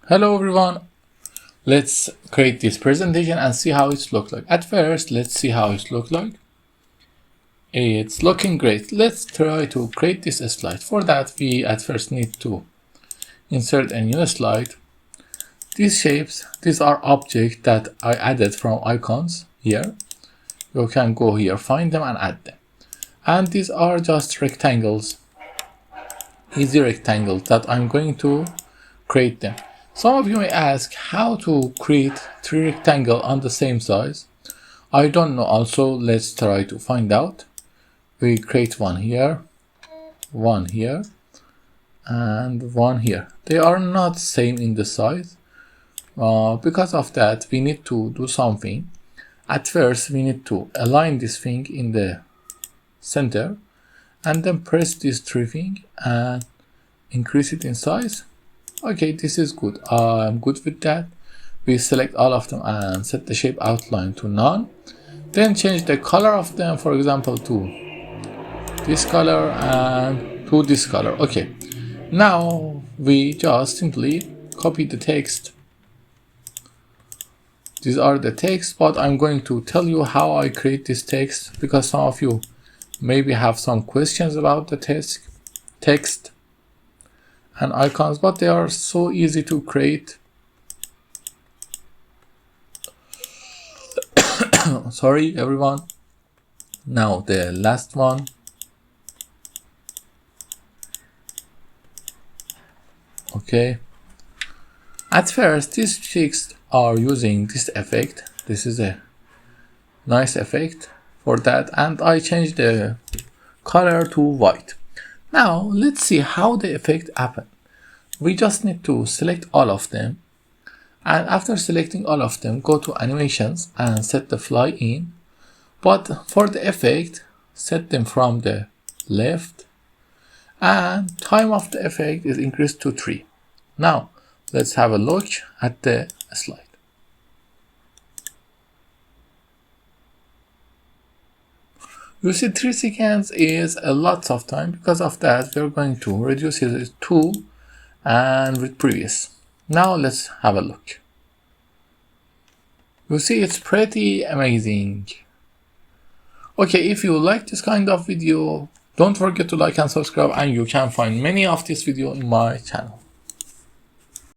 Hello everyone, let's create this presentation and see how it looks like. At first, let's see how it looks like. It's looking great. Let's try to create this slide. For that, we at first need to insert a new slide. These shapes, these are objects that I added from icons here. You can go here, find them and add them. And these are just rectangles, easy rectangles that I'm going to create them. Some of you may ask how to create three rectangles on the same size. I don't know also, let's try to find out. We create one here, and one here. They are not same in the size. Because of that, we need to do something. At first, we need to align this thing in the center and then press this three thing and increase it in size. Okay, this is good. I'm good with that. We select all of them and set the shape outline to none. Then change the color of them, for example, to this color and to this color. Okay, now we just simply copy the text. These are the text, but I'm going to tell you how I create this text because some of you maybe have some questions about the text and icons, but they are so easy to create. Sorry everyone. Now the last one. Okay, at first these chicks are using this effect. This is a nice effect for that, and I changed the color to white. Now let's see how the effect happened. We just need to select all of them, and after selecting all of them, go to animations and set the fly in. But for the effect, set them from the left, and time of the effect is increased to 3. Now let's have a look at the slide. You see 3 seconds is a lot of time. Because of that, we're going to reduce it to 2 and with previous. Now let's have a look. You see it's pretty amazing. Okay, if you like this kind of video, don't forget to like and subscribe, and you can find many of this video in my channel.